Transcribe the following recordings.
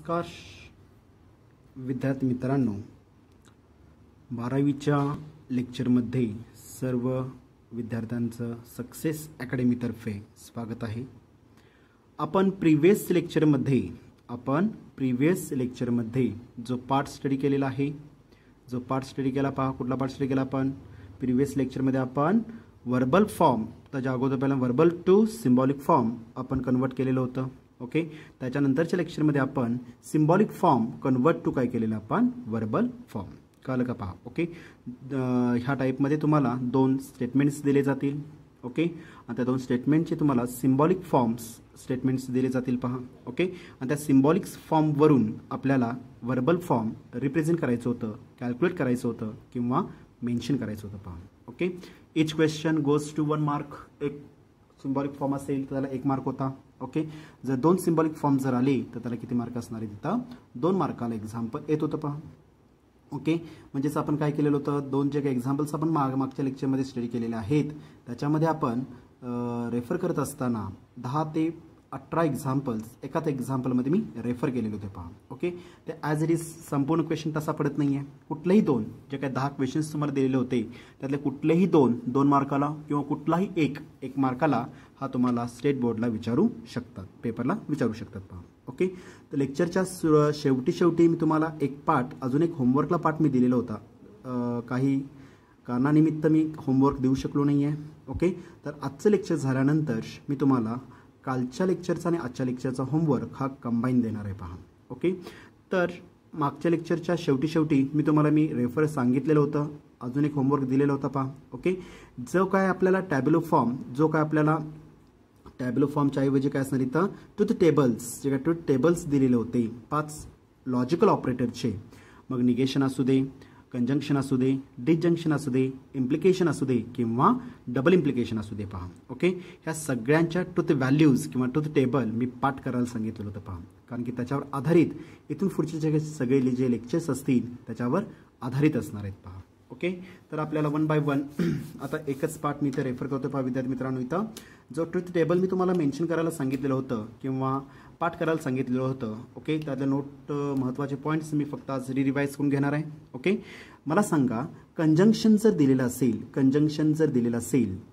नमस्कार विद्यार्थी मित्रांनो, 12वीच्या लेक्चरमध्ये सर्व विद्यार्थ्यांचं सक्सेस अकॅडमीतर्फे स्वागत आहे। आपण प्रीवियस लेक्चरमध्ये जो पार्ट स्टडी केलेला आहे, जो पार्ट स्टडी केला पहा, कुठला पार्ट स्टडी केला आपण प्रीवियस लेक्चरमध्ये आपण वर्बल फॉर्म, त्याच्या अगोदर पहिला वर्बल टू सिम्बॉलिक फॉर्म आपण कन्वर्ट केलेलं होतं। ओके, त्याच्यानंतरच्या लेक्चरमध्ये आपण सिम्बॉलिक फॉर्म कन्वर्ट टू काय केलेलं आपण वर्बल फॉर्म, कळलं का पहा। ओके, ह्या टाईपमध्ये तुम्हाला दोन स्टेटमेंट्स दिले जातील। ओके, आणि त्या दोन स्टेटमेंटचे तुम्हाला सिम्बॉलिक फॉर्म्स स्टेटमेंट्स दिले जातील पहा। ओके, आणि त्या सिम्बॉलिक फॉर्मवरून आपल्याला वर्बल फॉर्म रिप्रेझेंट करायचं होतं, कॅल्क्युलेट करायचं होतं किंवा मेन्शन करायचं होतं पहा। Okay, each question goes to 1 mark. एक सिम्बॉलिक फॉर्म असेल तर त्याला 1 मार्क होता। ओके, जर दोन सिम्बॉलिक फॉर्म जर आले तर त्याला किती मार्क असणार आहे, तिथं 2 मार्काला एक्झाम्पल येत होतं पहा। ओके, म्हणजेच आपण काय केलेलं होतं, दोन जे काही एक्झाम्पल्स आपण मागच्या लेक्चरमध्ये स्टडी केलेले आहेत त्याच्यामध्ये आपण रेफर करत असताना 10 ते 18 एक्झाम्पल्स एकाच एक्झाम्पलमध्ये मी रेफर केलेले होते पहा। ओके, ते ॲज इट इज संपूर्ण क्वेश्चन तसा पडत नाही आहे, कुठलेही दोन जे काही 10 क्वेश्चन्स तुम्हाला दिलेले होते त्यातले कुठलेही दोन मार्काला किंवा कुठलाही एक मार्काला हा तुम्हाला स्टेट बोर्डला विचारू शकतात, पेपरला विचारू शकतात पहा। ओके, तर लेक्चरच्या शेवटी मी तुम्हाला एक पार्ट, अजून एक होमवर्कला पार्ट मी दिलेला होता, काही कारणानिमित्त मी होमवर्क देऊ शकलो नाही आहे। ओके, तर आजचं लेक्चर झाल्यानंतर मी तुम्हाला कालच्या लेक्चरचा आणि आजच्या लेक्चरचा होमवर्क हा कंबाईन देणार आहे पहा। ओके, तर मागच्या लेक्चरच्या शेवटी मी तुम्हाला रेफर सांगितलेलं होतं, अजून एक होमवर्क दिलेला होता पहा। ओके, जो काय आपल्याला टॅब्लो फॉर्मच्या ऐवजी काय असणार इथं ट्रुथ टेबल्स, जे काय ट्रुथ टेबल्स दिलेले होते 5 लॉजिकल ऑपरेटरचे, मग निगेशन असू दे, कंजंक्शन असू दे, डिसजंक्शन असू दे, इम्प्लिकेशन असू दे किंवा डबल इम्प्लिकेशन असू दे पहा। ओके, ह्या सगळ्यांच्या ट्रुथ व्हॅल्यूज किंवा ट्रुथ टेबल मी पाठ करायला सांगितलेलं होतं पहा, कारण की त्याच्यावर आधारित इथून पुढचे सगळे जे लेक्चर्स असतील त्याच्यावर आधारित असणार आहेत पहा। ओके, तर आपल्याला 1 बाय 1 आता एकच पार्ट मी इथं रेफर करतो पहा विद्यार्थी मित्रांनो। इथं जो ट्रुथ टेबल मी तुम्हाला मेन्शन करायला सांगितलेलं होतं किंवा पाठ करायला सांगितलेलं होतं, ओके, त्यातले नोट महत्त्वाचे पॉईंट्स मी फक्त आज रिवाइज करून घेणार आहे। ओके, मला सांगा कंजंक्शन जर दिलेलं असेल,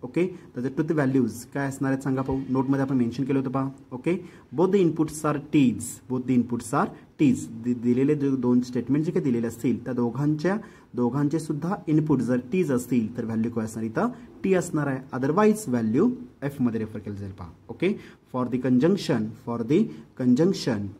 ओके, त्याचे ट्रुथ व्हॅल्यूज काय असणार आहेत सांगा पाहू। नोटमध्ये आपण मेन्शन केलं होतं पहा। Okay, both the inputs are T's, दिलेले जे दोन स्टेटमेंट जे काही दिलेले असतील त्या दोघांचे सुद्धा इनपुट जर टीज असतील तर व्हॅल्यू काय असणार, इथं टी असणार आहे, अदरवाइज व्हॅल्यू एफ मध्ये रेफर केलं जाईल पहा। Okay, for the conjunction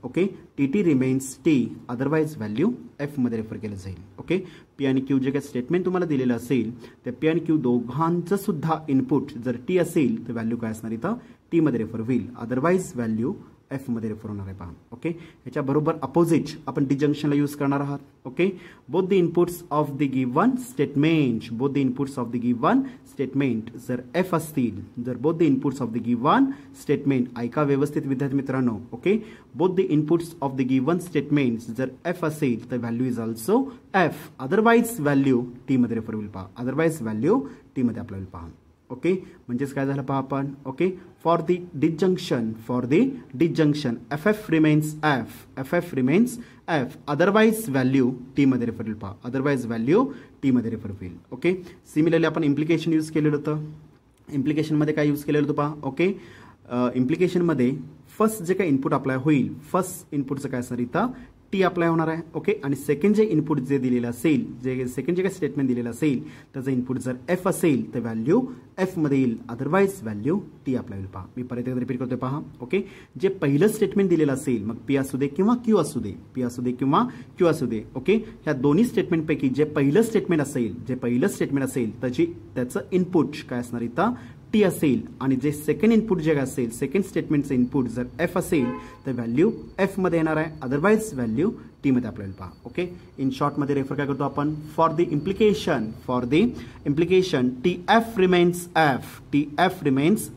okay, T remains T, otherwise value F मध्ये रेफर केलं जाईल। ओके, पी आणि क्यू जे काही स्टेटमेंट तुम्हाला दिलेलं असेल त्या पी आणि क्यू दोघांचं सुद्धा इनपुट जर टी असेल तर व्हॅल्यू काय असणार, इथं टी मध्ये रेफर होईल, अदरवाइज व्हॅल्यू एफ मध्ये रेफर होणार आहे पहा। ओके, ह्याच्या बरोबर अपोजिट आपण डिजंक्शनला यूज करणार आहात। Okay, both the inputs of the given statement जर एफ असतील, जर both the inputs of the given statement, ऐका व्यवस्थित विद्यार्थी मित्रांनो। Okay, both the inputs of the given statement जर एफ असेल तर value is also F, otherwise value T मध्ये रेफर होईल पहा, अदरवाइज व्हॅल्यू टी मध्ये आपल्याला पहा। ओके, म्हणजेच काय झालं पहा आपण। Okay, for the disjunction F remains F, otherwise value T मध्ये रेफर होईल पहा, अदरवाइज व्हॅल्यू टी मध्ये रेफर होईल। ओके, सिमिलरली आपण इम्प्लिकेशन यूज केलेलं होतं, इम्प्लिकेशनमध्ये काय यूज केलेलं होतं पहा। ओके, इम्प्लिकेशनमध्ये फर्स्ट जे काही इनपुट अप्लाय होईल, फर्स्ट इनपुटचं काय असणार, इथं टी अप्लाय होणार आहे। ओके, आणि सेकंड जे इनपुट जे दिलेलं असेल, सेकंड जे काही स्टेटमेंट दिलेलं असेल त्याचं इनपुट जर एफ असेल तर व्हॅल्यू एफ मध्ये येईल, अदरवाइज व्हॅल्यू टी अप्लाय होईल पहा। मी परत एकदा रिपीट करतोय पहा। ओके, जे पहिलं स्टेटमेंट दिलेलं असेल, मग पी असू दे किंवा क्यू असू दे, ओके, ह्या दोन्ही स्टेटमेंटपैकी जे पहिलं स्टेटमेंट असेल त्याचं इनपुट काय असणार, इथं टी असेल, आणि जे सेकंड इनपुट जे असेल, सेकंड स्टेटमेंटचं इनपुट जर एफ असेल तर व्हॅल्यू एफ मध्ये येणार आहे, अदरवाइज व्हॅल्यू टी मध्ये आपल्याला पहा। ओके, इन शॉर्ट मध्ये रेफर काय करतो आपण, for the implication T F remains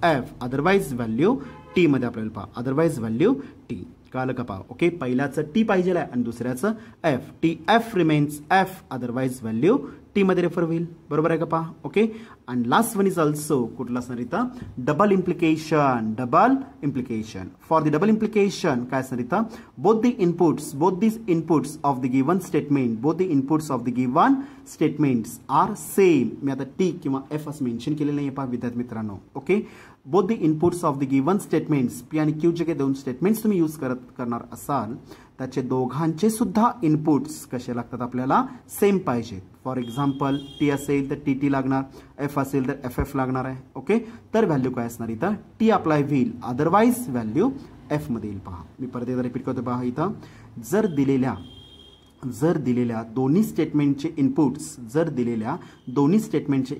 F, otherwise value T मध्ये आपल्याला पहा, अदरवाइज व्हॅल्यू टी, कळलं का पहा। ओके, पहिल्याचं टी पाहिजे आणि दुसऱ्याचं F, T F remains F, otherwise value T मध्ये रेफर होईल. बरोबर आहे का पहा. Okay. And last one is also कुठला असणार इथं double implication. Double implication. For the double implication काय असणार इथं both the inputs of the given statement are same. मी आता टी किंवा एफ असं मेन्शन केलेलं नाही पहा विद्यार्थी मित्रांनो. Okay. Both the inputs of the given statements P आणि क्यू जे काही दोन स्टेटमेंट्स तुम्ही यूज करणार असाल त्याचे दोघांचे सुद्धा इनपुट्स कसे लागतात आपल्याला सेम पाहिजेत. फॉर एक्झाम्पल टी असेल तर टी लागणार, एफ असेल तर एफ एफ लागणार आहे. ओके. तर व्हॅल्यू काय असणार इथं टी अप्लाय होईल, अदरवाईज व्हॅल्यू एफ मध्ये येईल. पहा मी परत एकदा रिपीट करतो. पहा इथं जर दिलेल्या दोन्ही स्टेटमेंटचे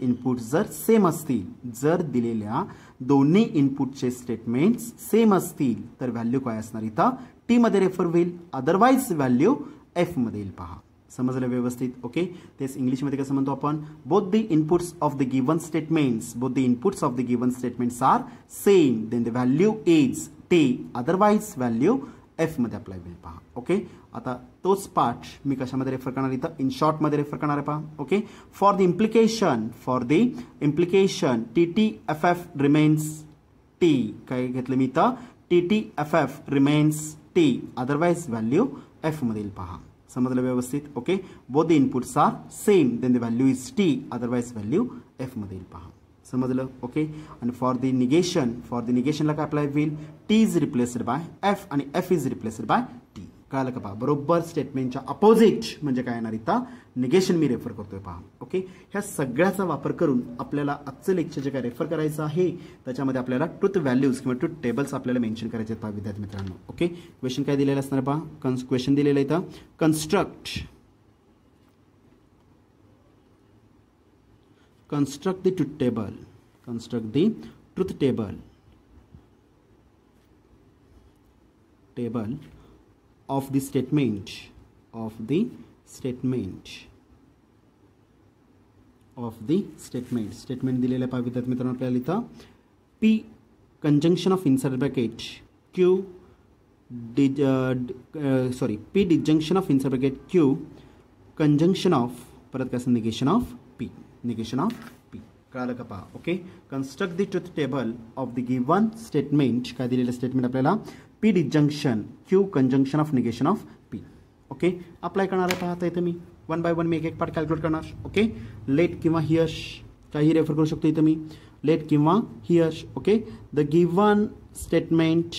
इनपुट्स जर सेम असतील, जर दिलेल्या दोन्ही इनपुटचे स्टेटमेंट्स सेम असतील तर व्हॅल्यू काय असणार इथं टी मध्ये रेफर होईल, अदरवाईज व्हॅल्यू एफ मध्ये येईल. पहा समजलं व्यवस्थित. ओके. तेच इंग्लिशमध्ये कसं म्हणतो आपण both the inputs of the given statements are same then the value is T, otherwise value F मध्ये अप्लाय होईल. पहा. ओके. आता तोच पार्ट मी कशामध्ये रेफर करणार इथं इन शॉर्ट मध्ये रेफर करणार आहे. पहा. Okay. For the implication T T F F remains T. काय घेतलं मी इथं T T F F remains T, otherwise value F मध्ये येईल. पहा समजलं व्यवस्थित. Okay. Both the inputs are same then the value is T, otherwise value F मध्ये येईल. पहा समजलं. ओके. आणि फॉर द निगेशनला काय अप्लाय होईल T is replaced by F आणि F is replaced by T. कळालं का. पहा बरोबर स्टेटमेंटच्या अपोजिट म्हणजे काय येणार इथं निगेशन मी रेफर करतोय. पहा. ओके. ह्या सगळ्याचा वापर करून आपल्याला आजचं लेक्चर जे काय रेफर करायचं आहे त्याच्यामध्ये आपल्याला ट्रुथ व्हॅल्यूज किंवा ट्रुथ टेबल्स आपल्याला मेन्शन करायचे आहेत. पहा विद्यार्थी मित्रांनो. ओके. क्वेश्चन काय दिलेलं असणार पहा. क्वेश्चन दिलेलं इथं construct the truth table of the statement दिलेलं पहा विद्यार्थी मित्रांनो आपल्याला इथं P conjunction of inside bracket Q P disjunction of inside bracket Q conjunction of परत काय निगेशन ऑफ P. कळालं का. पहा. Okay. Construct the truth table of the given statement. काय दिलेलं स्टेटमेंट आपल्याला P disjunction Q conjunction of negation of P. Okay. Apply करणार आहे. पाहता इथं मी वन बाय वन मी एक पार्ट कॅल्क्युलेट करणार. ओके. लेट किंवा हियर काही रेफर करू शकतो इथं मी लेट किंवा here. Okay. The given statement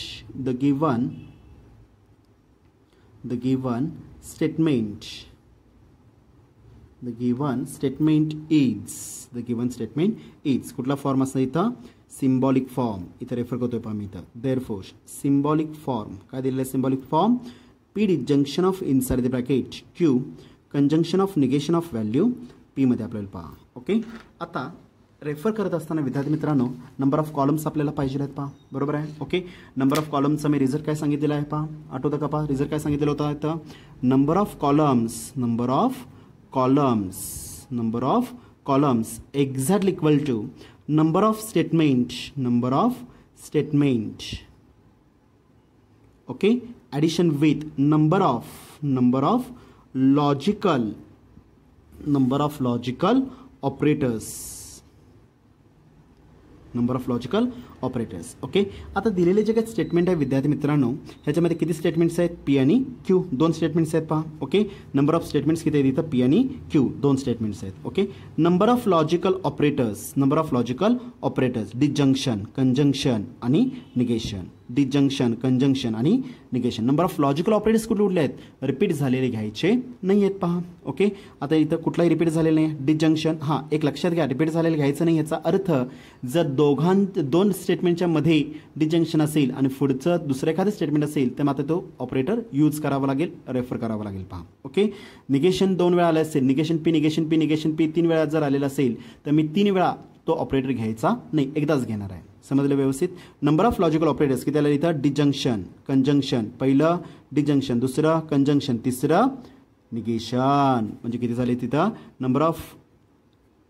is कुठला फॉर्म असणार इथं सिम्बॉलिक फॉर्म. इथं रेफर करतोय पहा मी इथं देअरफोर सिम्बॉलिक फॉर्म. काय दिलेलं आहे symbolic form P disjunction of inside the bracket Q conjunction of negation of value P मध्ये आपल्याला पहा. ओके. आता रेफर करत असताना विद्यार्थी मित्रांनो नंबर ऑफ कॉलम्स आपल्याला पाहिजे आहेत. पहा बरोबर आहे. ओके. नंबर ऑफ कॉलम्सचा मी रिझल्ट काय सांगितलेला आहे पहा आठवतं का. पहा रिझल्ट काय सांगितलेलं होतं इथं number of columns exactly equal to number of statement okay addition with number of logical operators okay. आता दिलेले जे काही स्टेटमेंट आहे विद्यार्थी मित्रांनो ह्याच्यामध्ये किती स्टेटमेंट्स आहेत P आणि Q दोन स्टेटमेंट्स आहेत. पहा. ओके. नंबर ऑफ स्टेटमेंट्स किती आहेत इथं P आणि Q दोन स्टेटमेंट्स आहेत. Okay. Number of logical operators disjunction conjunction आणि negation number of logical operators कुठले आहेत रिपीट झालेले घ्यायचे नाही आहेत. पहा. ओके. आता इथं कुठलाही रिपीट झालेलं नाही डिजंक्शन. हां एक लक्षात घ्या रिपीट झालेलं घ्यायचं नाही. याचा अर्थ जर दोन स्टेटमेंटच्या मध्ये डिजंक्शन असेल आणि पुढचं दुसरं एखादं स्टेटमेंट असेल तर मात्र तो ऑपरेटर यूज करावा लागेल रेफर करावा लागेल. पहा. ओके. निगेशन दोन वेळा आलं असेल निगेशन पी 3 वेळा जर आलेलं असेल तर मी 3 वेळा तो ऑपरेटर घ्यायचा नाही एकदाच घेणार आहे. समजलं व्यवस्थित. नंबर ऑफ लॉजिकल ऑपरेटर्स किती आलं इथं डिजंक्शन कंजंक्शन पहिलं डिजंक्शन दुसरं कंजंक्शन तिसरं निगेशन म्हणजे किती झाले तिथं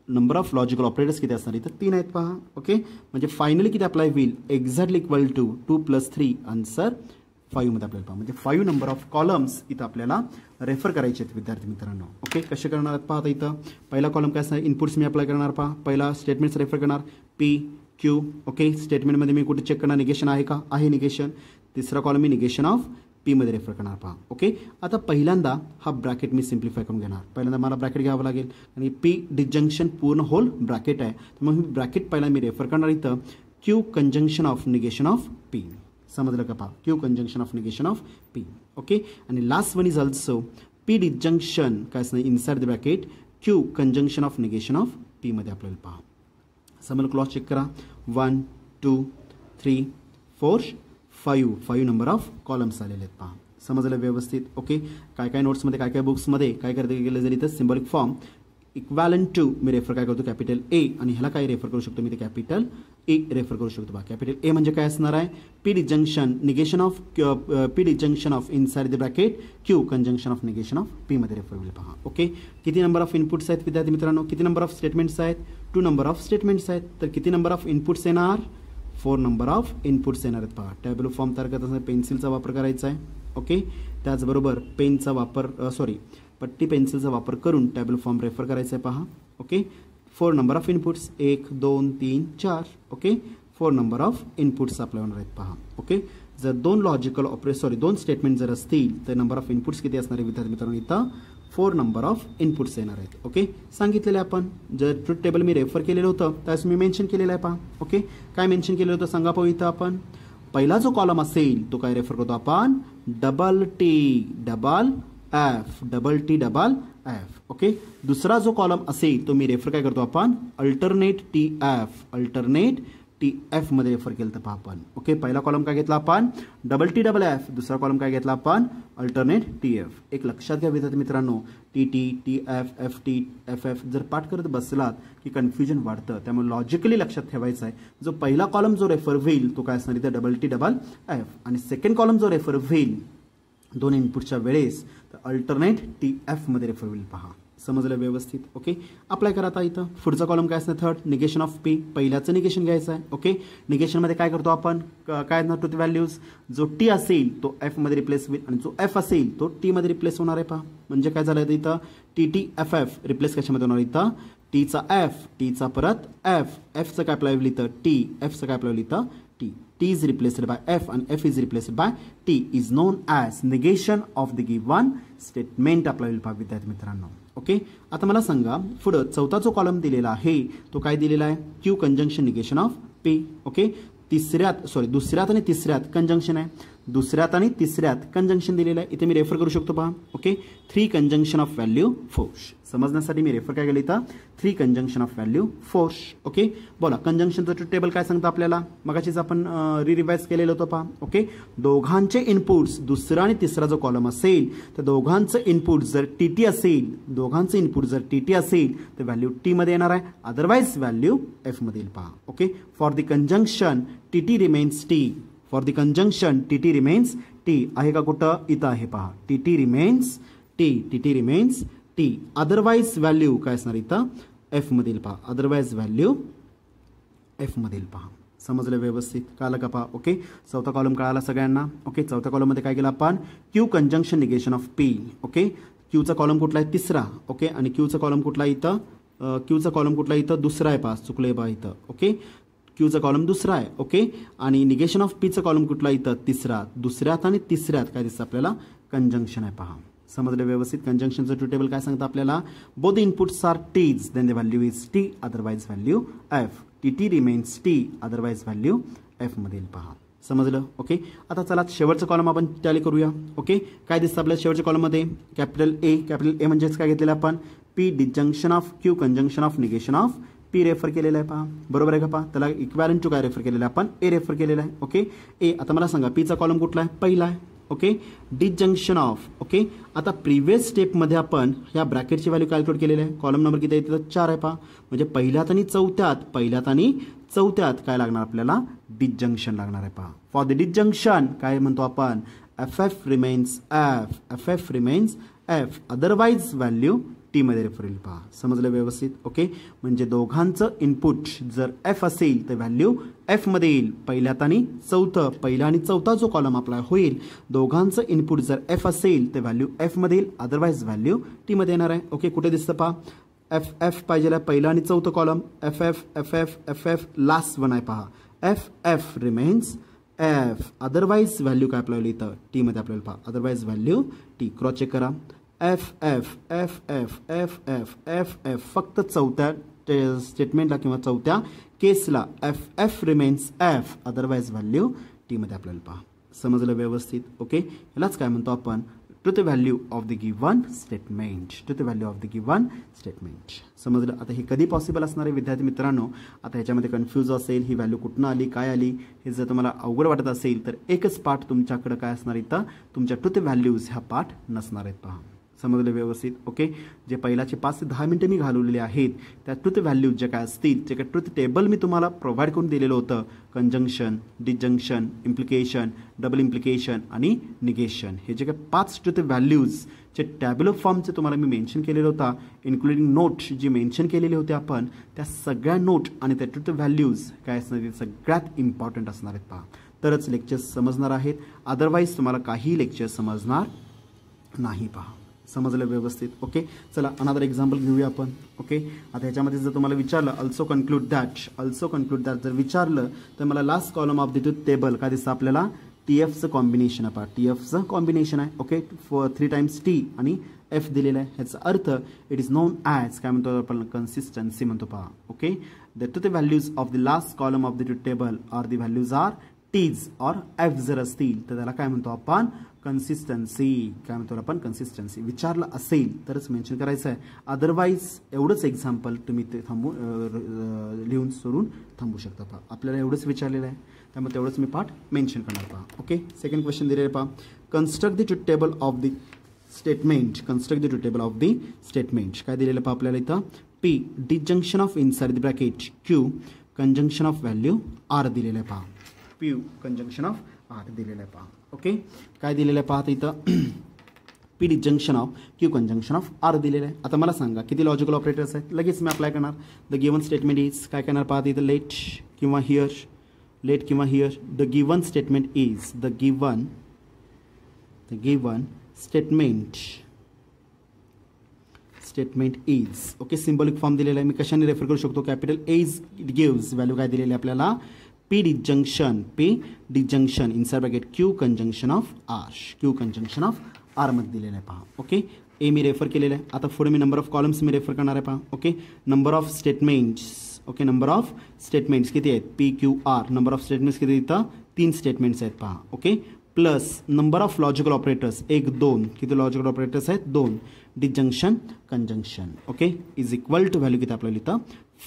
नंबर ऑफ लॉजिकल ऑपरेटर्स किती असणार इथं 3 आहेत. पहा. ओके. म्हणजे फायनली किती अप्लाय होईल एक्झॅक्टली इक्वल टू 2 + 3 आन्सर 5मध्ये आपल्याला पहा, म्हणजे 5 नंबर ऑफ कॉलम्स इथं आपल्याला रेफर करायचे आहेत विद्यार्थी मित्रांनो. ओके, कसे करणार आहेत पहा. आता इथं पहिला कॉलम काय असणार, इनपुट्स मी अप्लाय करणार पहा. पहिला स्टेटमेंट्स रेफर करणार पी क्यू. ओके, स्टेटमेंटमध्ये मी कुठे चेक करणार, निगेशन आहे का, आहे निगेशन. तिसरा कॉलम मी निगेशन ऑफ पीमध्ये रेफर करणार पहा. ओके, आता पहिल्यांदा हा ब्रॅकेट मी सिम्प्लिफाय करून घेणार. पहिल्यांदा मला ब्रॅकेट घ्यावं लागेल आणि पी डिस्जंक्शन पूर्ण होल ब्रॅकेट आहे, तर मग मी ब्रॅकेट पहिला मी रेफर करणार इथं Q conjunction of negation of P. समजलं का पहा, Q conjunction of negation of P. Okay, आणि last one is also P disjunction काय असणार inside the bracket Q conjunction of negation of पीमध्ये आपल्याला पहा. समजलं, क्लॉज चेक करा. 1 2 3 4 5 नंबर ऑफ कॉलम्स आलेले आहेत पहा. समजलं व्यवस्थित. ओके, काय काय नोट्समध्ये काय काय बुक्समध्ये काय करता गेलं जरी तर सिम्बॉलिक फॉर्म इक्वॅलंट टू मी रेफर काय करतो कॅपिटल ए, आणि ह्याला काय रेफर करू शकतो मी ते कॅपिटल ए रेफर करू शकतो. कॅपिटल ए म्हणजे काय असणार आहे, P disjunction negation of P disjunction of inside the bracket Q conjunction of negation of P मध्ये रेफर होईल पहा. ओके, किती नंबर ऑफ इनपुट्स आहेत विद्यार्थी मित्रांनो, किती नंबर ऑफ स्टेटमेंट्स आहेत, 2 नंबर ऑफ स्टेटमेंट्स आहेत. तर किती नंबर ऑफ इनपुट्स येणार, 4 नंबर ऑफ इनपुट्स येणार आहेत पहा. टॅब्लो फॉर्म तयार करत असताना पेन्सिलचा वापर करायचा आहे. ओके, त्याचबरोबर पेनचा वापर पट्टी पेन्सिलचा वापर करून टॅब्लो फॉर्म रेफर करायचा आहे पहा. Okay, 4 number of inputs 1 2 3 4. Okay, 4 number of inputs apply होणार आहेत पहा. ओके, जर 2 लॉजिकल दोन स्टेटमेंट जर असतील तर नंबर ऑफ इनपुट्स किती असणार आहे विद्यार्थी मित्रांनो, इथं 4 नंबर ऑफ इनपुट्स येणार आहेत. ओके, सांगितलेलं आपण जर ट्रुथ टेबल मी रेफर केलेलं होतं त्यावेळेस मी मेन्शन केलेलं आहे पहा. ओके, काय मेन्शन केलेलं होतं सांगा पाहू. इथं आपण पहिला जो कॉलम असेल तो काय रेफर करतो आपण, double T double F. Okay, दुसरा जो कॉलम असेल तो मी रेफर काय करतो आपण, अल्टरनेट टी एफ मध्ये रेफर केलं तर पहा आपण. ओके, पहिला कॉलम काय घेतला आपण, डबल टी डबल एफ. दुसरा कॉलम काय घेतला आपण, अल्टरनेट टी एफ. एक लक्षात घ्या विद्यार्थी मित्रांनो, टी एफ जर पाठ करत बसलात की कन्फ्युजन वाढतं, त्यामुळे लॉजिकली लक्षात ठेवायचं आहे. जो पहिला कॉलम जो रेफर होईल तो काय असणार इथं डबल टी डबल एफ, आणि सेकंड कॉलम जो रेफर होईल 2 इनपुटच्या वेळेस तर अल्टरनेट टी एफ मध्ये रेफर होईल पहा. समजलं व्यवस्थित. ओके, अप्लाय करा. आता इथं पुढचा कॉलम काय असणार, थर्ड निगेशन ऑफ पी. पहिल्याचं निगेशन घ्यायचं आहे. ओके, निगेशनमध्ये काय करतो आपण, काय असणार टू व्हॅल्यूज, जो टी असेल तो एफ मध्ये रिप्लेस होईल आणि जो एफ असेल तो टी मध्ये रिप्लेस होणार आहे पहा. म्हणजे काय झालं इथं टी एफ रिप्लेस कशामध्ये होणार, इथं टीचा एफ, टीचा परत एफचं काय अप्लाय होईल इथं टी, एफचं काय अप्लाय होईल इथं T. T is replaced by F and F is replaced by T is known as negation of the given statement apply होईल पहा विद्यार्थी मित्रांनो. ओके, आता मला सांगा पुढं चौथा जो कॉलम दिलेला आहे तो काय दिलेला आहे, Q conjunction negation of P. Okay, दुसऱ्यात आणि तिसऱ्यात कंजंक्शन आहे, दुसऱ्यात आणि तिसऱ्यात कंजंक्शन दिलेलं आहे. इथे मी रेफर करू शकतो पहा. Okay, 3 conjunction of value force. समजण्यासाठी मी रेफर काय केलं इथं, 3 conjunction of value force. Okay, बोला कंजंक्शनचं टेबल काय सांगतं आपल्याला, मगाशीच आपण रिवाइज केलेलं होतं पहा. ओके, दोघांचे इनपुट्स दुसरा आणि तिसरा जो कॉलम असेल तर दोघांचं इनपुट जर टी असेल, दोघांचं इनपुट जर टी असेल तर व्हॅल्यू टी मध्ये येणार आहे, अदरवाइज व्हॅल्यू एफ मध्ये येईल पहा. Okay, for the conjunction T remains T, for the conjunction T remains T आहे का कुठं, इथं आहे पहा. T remains T, otherwise value काय असणार इथं एफ मधील पहा, अदरवाइज व्हॅल्यू एफ मधील पहा. समजलं व्यवस्थित, कळलं का पहा. ओके, चौथा कॉलम कळाला सगळ्यांना. ओके, चौथ्या कॉलममध्ये काय केलं आपण, Q conjunction negation of P. Okay, क्यूचा कॉलम कुठला आहे, तिसरा. ओके, आणि क्यूचा कॉलम कुठला इथं, दुसरा आहे पहा, चुकलंय पहा इथं. ओके, क्यूचा कॉलम दुसरा आहे. ओके, आणि निगेशन ऑफ पीचा कॉलम कुठला इथं, तिसरा. दुसऱ्यात आणि तिसऱ्यात काय दिसतं आपल्याला, कंजंक्शन आहे पहा. समजलं व्यवस्थित. कंजंक्शनचं ट्रू टेबल काय सांगतं आपल्याला, both inputs are T's then the value is T, otherwise value F. T remains T, otherwise value F मध्ये पहा. समजलं. ओके, आता चला शेवटचं कॉलम आपण टॅली करूया. ओके, काय दिसतं आपल्या शेवटच्या कॉलममध्ये, कॅपिटल ए म्हणजेच काय घेतलेलं आपण, P disjunction of Q conjunction of negation of P refer केलेला आहे पहा. बरोबर आहे का पहा. त्याला इक्वॅलंट टू काय रेफर केलेलं आहे आपण, ए रेफर केलेला आहे. ओके, ए. आता मला सांगा पीचा कॉलम कुठला आहे, पहिला आहे. Okay, disjunction of. ओके, आता प्रिव्हियस स्टेपमध्ये आपण ह्या ब्रॅकेटची व्हॅल्यू कॅल्क्युलेट केलेली आहे. कॉलम नंबर किती आहे, 4 आहे पहा. म्हणजे पहिल्यात आणि चौथ्यात काय लागणार आपल्याला, डिस्जंक्शन लागणार आहे पहा. फॉर द डिस्जंक्शन काय म्हणतो आपण, F remains F, otherwise value टीमध्ये रेफर होईल पहा. समजलं व्यवस्थित. ओके, म्हणजे दोघांचं इनपुट जर एफ असेल तर व्हॅल्यू एफमध्ये येईल. पहिला आणि चौथा जो कॉलम आपला होईल, दोघांचं इनपुट जर एफ असेल तर व्हॅल्यू एफमध्ये येईल, अदरवाईज व्हॅल्यू टीमध्ये येणार आहे. ओके, कुठे दिसतं पहा, एफ पाहिजे पहिला आणि चौथं कॉलम, एफ लास्ट वन आहे पहा. F remains F, otherwise value काय आपल्याला इथं टीमध्ये आपल्याला पहा, otherwise value T. Cross check करा. एफ फक्त चौथ्या स्टेटमेंटला किंवा चौथ्या केसला F remains F, otherwise value टीमध्ये आपल्याला पहा. समजलं व्यवस्थित. ओके, यालाच काय म्हणतो आपण, to the value of the given statement. To the value of the given statement. समजलं. आता हे कधी पॉसिबल असणार आहे विद्यार्थी मित्रांनो, आता ह्याच्यामध्ये कन्फ्यूज असेल, ही व्हॅल्यू कुठून आली, काय आली, हे जर तुम्हाला अवघड वाटत असेल तर एकच पार्ट तुमच्याकडे काय असणार इथं, तुमच्या टू द व्हॅल्यूज ह्या पार्ट नसणार आहेत पहा. समजलं व्यवस्थित. ओके, जे पहिल्याचे 5 ते 10 मिनिटं मी घालवलेले आहेत त्या ट्रुथ व्हॅल्यूज जे काय असतील, जे काय ट्रुथ टेबल मी तुम्हाला प्रोव्हाइड करून दिलेलं होतं, conjunction, disjunction, implication, double implication आणि निगेशन, हे जे काय 5 ट्रुथ व्हॅल्यूज जे टॅब्युलर फॉर्मचे तुम्हाला मी मेन्शन केलेलं होता, इन्क्लुडिंग नोट जी मेन्शन केलेली होती आपण, त्या सगळ्या नोट आणि त्या ट्रुथ व्हॅल्यूज काय असणार आहेत, सगळ्यात इम्पॉर्टंट असणार आहेत पहा. तरच लेक्चर्स समजणार आहेत, अदरवाईज तुम्हाला काही लेक्चर्स समजणार नाही पहा. समजलं व्यवस्थित. ओके, चला अनदर एक्झाम्पल घेऊया आपण. ओके, आता ह्याच्यामध्ये जर तुम्हाला विचारलं अल्सो कन्क्लूड दॅट जर विचारलं तर मला last column of the truth table काय दिसतं आपल्याला, TFचं कॉम्बिनेशन आहे पहा, TFचं कॉम्बिनेशन आहे. ओके, 3 टाइम्स T आणि F दिलेलं आहे. ह्याचा earth it is non as काय म्हणतो आपण, कन्सिस्टन्सी म्हणतो पहा. Okay, the truth values of the last column of the truth table are the values are T's और F जर असतील तर त्याला काय म्हणतो आपण, कन्सिस्टन्सी. काय म्हणतो आपण, कन्सिस्टन्सी. विचारलं असेल तरच मेन्शन करायचं आहे, अदरवाईज एवढंच एक्झाम्पल तुम्ही ते लिहून सोडून थांबू शकता पहा. आपल्याला एवढंच विचारलेलं आहे त्यामुळे तेवढंच मी पार्ट मेन्शन करणार पहा. ओके, सेकंड क्वेश्चन दिलेलं पहा, construct the truth table of the statement. Construct the truth table of the statement. काय दिलेलं पहा आपल्याला इथं, P disjunction of inside the bracket Q conjunction of value R दिलेलं आहे पहा. P कंजंक्शन ऑफ R दिलेलं आहे पहा. ओके, काय दिलेलं आहे पाहता इथं, P disjunction of Q conjunction of R दिलेलं आहे. आता मला सांगा किती लॉजिकल ऑपरेटर्स आहेत, लगेच मी अप्लाय करणार. द गिवन स्टेटमेंट इज काय करणार पाहता इथं, लेट किंवा here. The given statement is the given statement is. Okay, symbolic form दिलेला आहे, मी कशाने रेफर करू शकतो, capital A it gives value काय दिलेली आहे आपल्याला, P disjunction inside bracket Q conjunction of R मध्ये दिलेलं आहे पहा. ओके, ए मी रेफर केलेलं आहे. आता पुढे मी नंबर ऑफ कॉलम्स मी रेफर करणार आहे पहा. Okay, number of statements. Okay, number of statements किती आहेत, PQR. नंबर ऑफ स्टेटमेंट्स किती इथं 3 स्टेटमेंट्स आहेत पहा. Okay, plus number of logical operators 1 2, किती लॉजिकल ऑपरेटर्स आहेत 2, disjunction conjunction. Okay, is equal to value किती आपल्याला इथं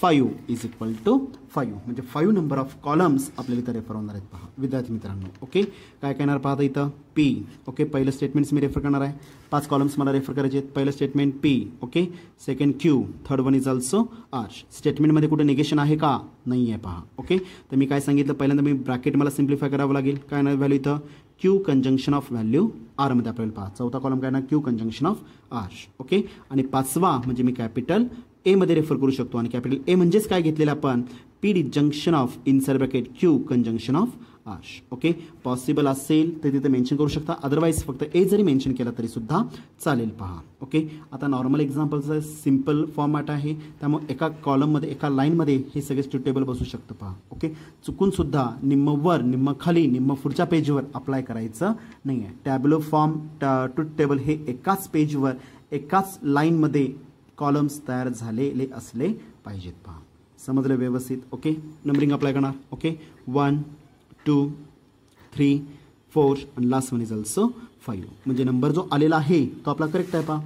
5 इज इक्वल टू 5, म्हणजे 5 नंबर ऑफ कॉलम्स आपल्याला इथं रेफर होणार आहेत पहा विद्यार्थी मित्रांनो. ओके, काय करणार पाहता इथं P. ओके, पहिलं स्टेटमेंट्स मी रेफर करणार आहे, 5 कॉलम्स मला रेफर करायचे आहेत. पहिलं statement P. Okay, second Q, third one is also R. स्टेटमेंटमध्ये कुठे निगेशन आहे का, नाही आहे पहा. ओके, तर मी काय सांगितलं, पहिल्यांदा मी ब्रॅकेट मला सिम्प्लिफाय करावं लागेल. काय ना व्हॅल्यू इथं Q conjunction of value R मध्ये आपल्याला पहा. चौथा कॉलम काय ना Q conjunction of R. Okay, आणि पाचवा म्हणजे मी कॅपिटल A मध्ये रेफर करू शकतो, आणि कॅपिटल A म्हणजेच काय घेतलेलं आपण, P disjunction of inside bracket Q conjunction of R. Okay, possible असेल तर तिथे मेन्शन करू शकता, अदरवाईज फक्त A जरी मेन्शन केला तरी सुद्धा चालेल पहा. ओके, आता नॉर्मल एक्झाम्पलचा सिम्पल फॉर्मॅट आहे, त्यामुळे एका कॉलममध्ये एका लाईनमध्ये हे सगळे ट्रुथ टेबल बसू शकतं पहा. ओके, चुकून सुद्धा निम्म वर निम्म खाली निम्म पुढच्या पेजवर अप्लाय करायचं नाही आहे. टॅब्युलर फॉर्म ट्रुथ टेबल हे एकाच पेजवर एकाच लाईनमध्ये कॉलम्स तयार झालेले असले पाहिजेत पहा. समजलं व्यवस्थित. ओके, नंबरिंग अप्लाय करणार. ओके, 1 2 3 4 आणि लास्ट वन इज ऑल्सो 5, म्हणजे नंबर जो आलेला आहे तो आपला करेक्ट आहे पहा.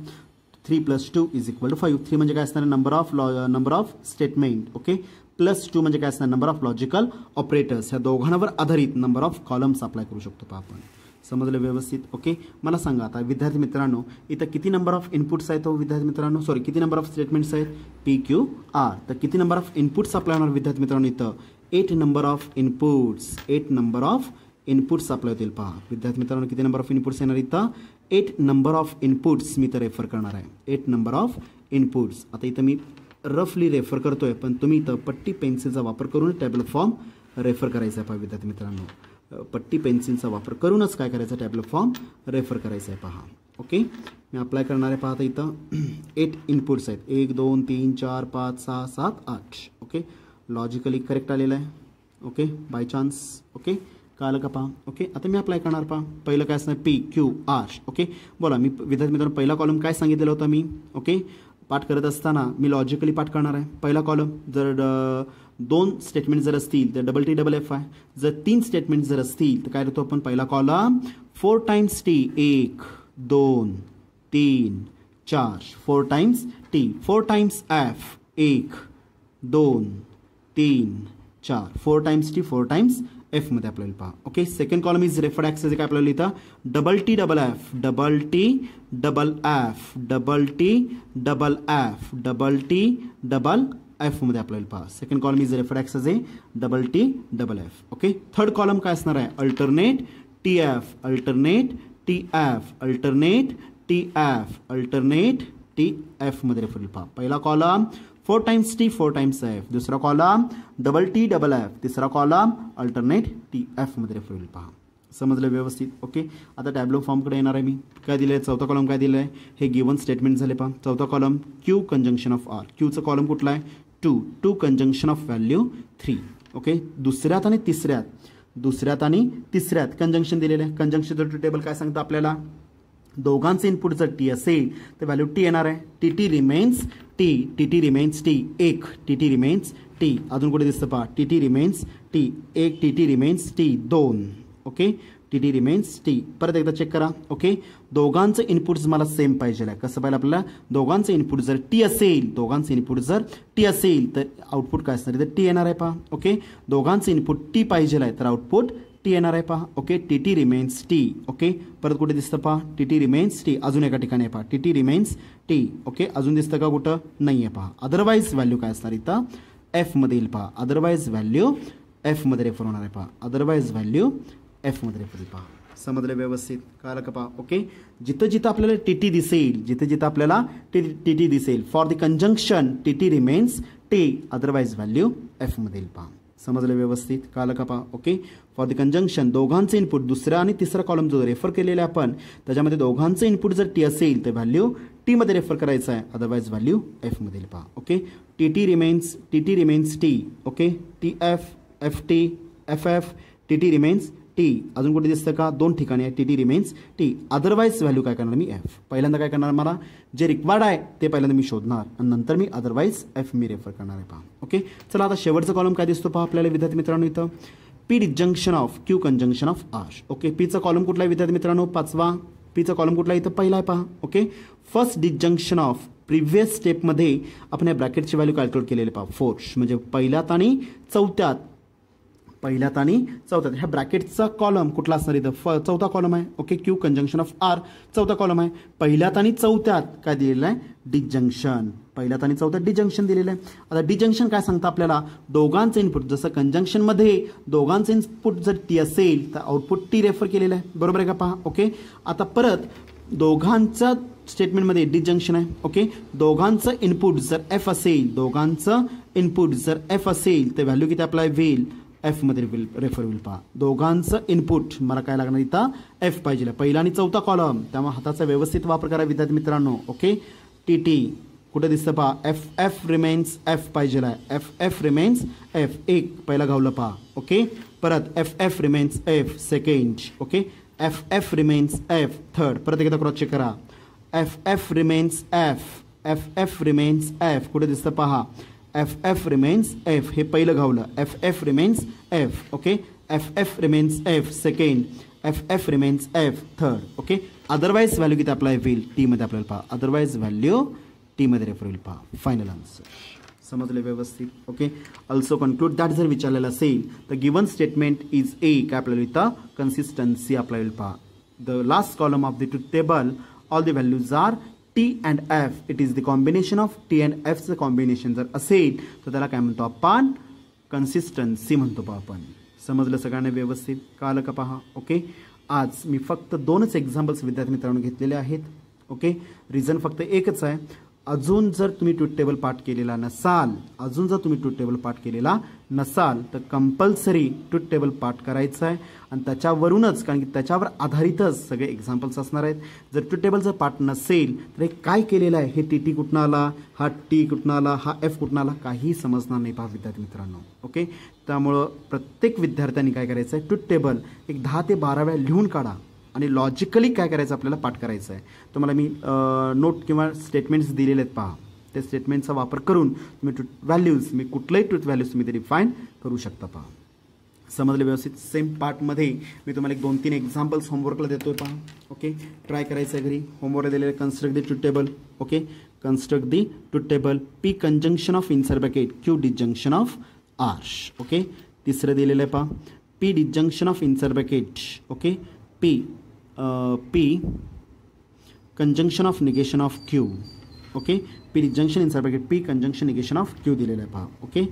3 + 2 इज इक्वल टू 5. 3 म्हणजे काय असणार, number of statement. Okay, plus 2 म्हणजे काय असणार, नंबर ऑफ लॉजिकल ऑपरेटर्स. ह्या दोघांवर आधारित नंबर ऑफ कॉलम्स अप्लाय करू शकतो पहा आपण. समजलं व्यवस्थित. ओके, मला सांगा आता विद्यार्थी मित्रांनो, इथं किती नंबर ऑफ इनपुट्स आहेत हो विद्यार्थी मित्रांनो, किती नंबर ऑफ स्टेटमेंट्स आहेत, PQR. तर किती नंबर ऑफ इनपुट्स अप्लाय होणार विद्यार्थी मित्रांनो, इथं 8 number of inputs. 8 number of inputs apply होतील पहा विद्यार्थी मित्रांनो. किती नंबर ऑफ इनपुट्स येणार इथं, 8 नंबर ऑफ इनपुट्स मी तर रेफर करणार आहे. 8 नंबर ऑफ इनपुट्स. आता इथं मी रफली रेफर करतोय, पण तुम्ही इथं पट्टी पेन्सिलचा वापर करून टॅब्लो फॉर्म रेफर करायचा आहे पहा विद्यार्थी मित्रांनो. पट्टी पेन्सिलचा वापर करूनच काय करायचं, टॅब्लो फॉर्म रेफर करायचा आहे पहा. ओके, मी अप्लाय करणार आहे पाहता इथं 8 इनपुट्स आहेत. 1 2 3 4 5 6 7 8. ओके, लॉजिकली करेक्ट आलेलं आहे. Okay, by chance. ओके, कळलं का पहा. ओके, आता मी अप्लाय करणार पहा. पहिलं काय असणार, पी क्यू आर. ओके, बोला मी विद्यार्थी मित्रांनो पहिला कॉलम काय सांगितलेलं होतं मी. ओके, पाठ करत असताना मी लॉजिकली पाठ करणार आहे. पहिला कॉलम जर 2 स्टेटमेंट जर असतील तर डबल टी डबल एफ आहे. जर 3 स्टेटमेंट जर असतील तर काय करतो आपण, पहिला column 4 times T, 1 2 3 4, 4 times T, 4 times F, 1 2 3 4, 4 times T 4 times F मध्ये आपल्याला पहा. Okay, second column is referred access. काय आपल्याला इथं double T double F, double T double F, double T double F, double T double F मध्ये आपल्याला पहा. Second column is referred access आहे double T double F. Okay, third column काय असणार आहे, alternate T F, alternate T F, alternate T F, alternate T F मध्ये refer पहा. पहिला column 4 times T 4 times F, दुसरा column double T double F, तिसरा column alternate T F मध्ये refer होईल पहा. समजलं व्यवस्थित. ओके, आता टॅब्लो फॉर्मकडे येणार आहे मी. काय दिलं आहे, चौथा कॉलम काय दिलं आहे, हे गिवन स्टेटमेंट झाले पहा. चौथा column Q conjunction of R. क्यूचा कॉलम कुठला आहे, 2, 2 कंजंक्शन ऑफ व्हॅल्यू 3. ओके, दुसऱ्यात आणि तिसऱ्यात कंजंक्शन दिलेलं आहे. कंजंक्शन टेबल काय सांगतं आपल्याला, दोघांचे इनपुट जर टी असेल तर व्हॅल्यू टी येणार आहे. T T remains T, T T remains T 1, T T remains T. अजून कुठे दिसतं पहा, T T remains T 1, T T remains T 2. Okay, T T remains T. परत एकदा चेक करा. ओके, दोघांचं इनपुट्स मला सेम पाहिजे आहे. कसं पाहिजे आपल्याला, दोघांचं इनपुट जर टी असेल, दोघांचं इनपुट जर टी असेल तर आउटपुट काय असणार, तर टी येणार आहे पहा. ओके, दोघांचं इनपुट टी पाहिजे आहे तर आउटपुट टी येणार आहे पहा. Okay, T T remains T. Okay, परत कुठे दिसतं पहा, टी टी रिमेन्स टी. अजून एका ठिकाणी आहे पहा, T T remains T. Okay, अजून दिसतं का कुठं, नाही आहे पहा. अदरवाईज व्हॅल्यू काय असणार इथं, एफ मध्ये येईल पहा. अदरवाईज व्हॅल्यू एफ मध्ये रेफर होणार आहे पहा. अदरवाईज व्हॅल्यू एफ मध्ये रेफर पहा. समजलं व्यवस्थित, कळलं का पहा. ओके, जिथं जिथं आपल्याला टी टी दिसेल, जिथं जिथं आपल्याला टी टी दिसेल, for the conjunction T T remains T, otherwise value F मध्ये येईल पहा. समजलं व्यवस्थित, कळलं का पहा. ओके, फॉर द कंजंक्शन दोघांचे इनपुट, दुसरा आणि तिसरा कॉलम जो रेफर केलेला आपण त्याच्यामध्ये दोघांचे इनपुट जर टी असेल तर व्हॅल्यू टी मध्ये रेफर करायचं आहे, अदरवाईज व्हॅल्यू एफ मध्ये पहा. Okay, T T remains T. Okay, T F, F T, F F, T T remains T. अजून कुठे दिसतं का, 2 ठिकाणी आहे T T remains T. Otherwise value काय करणार मी, एफ. पहिल्यांदा काय करणार, मला जे रिक्वायर्ड आहे ते पहिल्यांदा मी शोधणार आणि नंतर मी अदरवाईज एफ मी रेफर करणार आहे पहा. ओके, चला आता शेवटचा कॉलम काय दिसतो पहा आपल्याला विद्यार्थी मित्रांनो इथं, P disjunction of Q conjunction of R. Okay, पीचा कॉलम कुठला आहे विद्यार्थी मित्रांनो, 5वा. पीचा कॉलम कुठला इथं पहिला आहे पहा. Okay, first disjunction of previous स्टेपमध्ये आपण या ब्रॅकेटची व्हॅल्यू कॅल्क्युलेट केलेली पहा. फोर्थ म्हणजे पहिल्यात आणि चौथ्यात ह्या ब्रॅकेटचा कॉलम कुठला असणार इथं, चौथा कॉलम आहे. Okay, Q conjunction of R चौथा कॉलम आहे. पहिल्यात आणि चौथ्यात काय दिलेलं आहे, डिजंक्शन. पहिल्यात आणि चौथ्यात डिजंक्शन दिलेलं आहे. आता डिजंक्शन काय सांगतं आपल्याला, दोघांचं इनपुट, जसं कंजंक्शनमध्ये दोघांचं इनपुट जर टी असेल तर आउटपुट टी रेफर केलेलं आहे, बरोबर आहे का पहा. ओके, आता परत दोघांचं स्टेटमेंटमध्ये डिजंक्शन आहे. ओके, दोघांचं इनपुट जर एफ असेल, तर व्हॅल्यू किती अप्लाय होईल, एफ मध्ये रेफर होईल पहा. दोघांचं इनपुट मला काय लागणार इथं, एफ पाहिजे, पहिला आणि चौथा कॉलम. त्यामुळे हाताचा व्यवस्थित वापर करा विद्यार्थी मित्रांनो. ओके, टी टी कुठे दिसतं पहा, एफ एफ रिमेन्स एफ पाहिजे, एफ एफ रिमेन्स एफ 1 पहिला घावलं पहा. ओके, परत F F remains F second. Okay, F F remains F third. परत एकदा क्रॉस चेक करा, F F remains F, F F remains F कुठे दिसतं पहा, एफ एफ रिमेन्स एफ हे पहिलं घावलं, F F remains F. Okay, F F remains F second, F F remains F third. Okay, otherwise value किती apply होईल, T मध्ये आपल्याला पहा. अदरवाईज व्हॅल्यू टी मध्ये रेफर होईल पहा. Final answer. समजले व्यवस्थित. ओके, ऑल्सो कन्क्लूड दॅट जर विचारलेलं असेल तर गिवन स्टेटमेंट इज ए, काय आपल्याला इथं कन्सिस्टन्सी आपल्याला पहा. The last column of the truth table, all the values are T and F. It is the combination of T and एफचं कॉम्बिनेशन जर असेल तर त्याला काय म्हणतो आपण, कन्सिस्टन्सी म्हणतो पहा आपण. समजलं सगळ्यांना व्यवस्थित, कळलं का पहा. ओके, आज मी फक्त 2च एक्झाम्पल्स विद्यार्थी मित्रांनो घेतलेले आहेत. ओके, रिझन फक्त एकच आहे. अजून जर तुम्ही ट्रूथ टेबल पाठ केलेला नसाल, तर कंपल्सरी ट्रूथ टेबल पाठ करायचं आहे आणि त्याच्यावरूनच, कारण की त्याच्यावर आधारितच सगळे एक्झाम्पल्स असणार आहेत. जर ट्रूथ टेबल जर पाठ नसेल तर हे काय केलेलं आहे, हे टी कुठनं आला, हा टी कुठनं आला, हा एफ कुठनं आला, काही समजणार नाही पहा विद्यार्थी मित्रांनो. ओके, त्यामुळं प्रत्येक विद्यार्थ्यांनी काय करायचं आहे, ट्रूथ टेबल एक 10 ते 12 वेळा लिहून काढा आणि लॉजिकली काय करायचं आपल्याला पाठ करायचं आहे. तुम्हाला मी नोट किंवा स्टेटमेंट्स दिलेले आहेत पहा. ते स्टेटमेंटचा वापर करून तुम्ही ट्रूथ व्हॅल्यूज, मी कुठलंही ट्रूथ व्हॅल्यूज तुम्ही ते डिफाईन करू शकता पहा. समजलं व्यवस्थित. सेम पार्टमध्ये मी तुम्हाला एक 2-3 एक्झाम्पल्स होमवर्कला देतोय पहा. ओके, ट्राय करायचं आहे घरी. होमवर्क दिलेलं construct the truth table. Okay, construct the truth table. P conjunction of inner bracket, Q disjunction of R. Okay, तिसरं दिलेलं आहे पहा, P disjunction of inner bracket. Okay, P conjunction of negation of Q. Okay, P disjunction inside bracket, P conjunction negation of Q दिलेलं आहे पहा. Okay,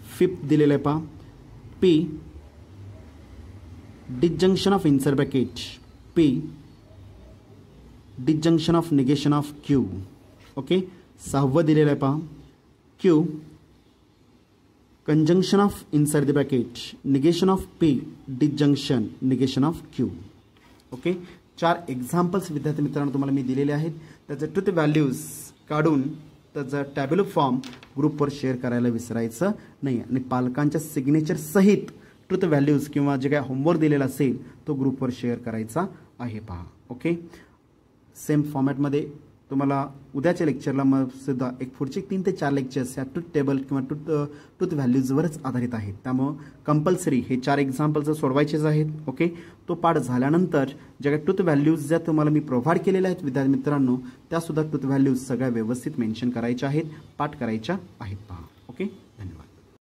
fifth दिलेलं आहे पहा, P disjunction of inside bracket, P disjunction of negation of Q. Okay, सहावं दिलेलं आहे पहा, Q conjunction of inside the bracket, negation of P disjunction negation of Q. Okay, 4 examples विद्यार्थी मित्रांनो तुम्हाला मी दिलेले आहेत. त्याचं ट्रूथ व्हॅल्यूज काढून त्याचा टॅब्युलर फॉर्म ग्रुपवर शेअर करायला विसरायचं नाही आणि पालकांच्या सिग्नेचर सहित ट्रूथ व्हॅल्यूज किंवा जे काय होमवर्क दिलेला असेल तो ग्रुपवर शेअर करायचा आहे पहा. ओके, सेम फॉर्मॅटमध्ये तुम्हाला उद्याच्या लेक्चरला मग सुद्धा एक पुढचे 3 ते 4 लेक्चर्स या ट्रूथ टेबल किंवा ट्रूथ व्हॅल्यूजवरच आधारित आहेत. त्यामुळं कंपल्सरी हे 4 एक्झाम्पल्स सोडवायचेच आहेत. ओके, तो पाठ झाल्यानंतर ज्या काही ट्रूथ व्हॅल्यूज ज्या तुम्हाला मी प्रोव्हाइड केलेल्या आहेत विद्यार्थी मित्रांनो, त्यासुद्धा ट्रूथ व्हॅल्यूज सगळ्या व्यवस्थित मेन्शन करायच्या आहेत, पाठ करायच्या आहेत पहा. ओके.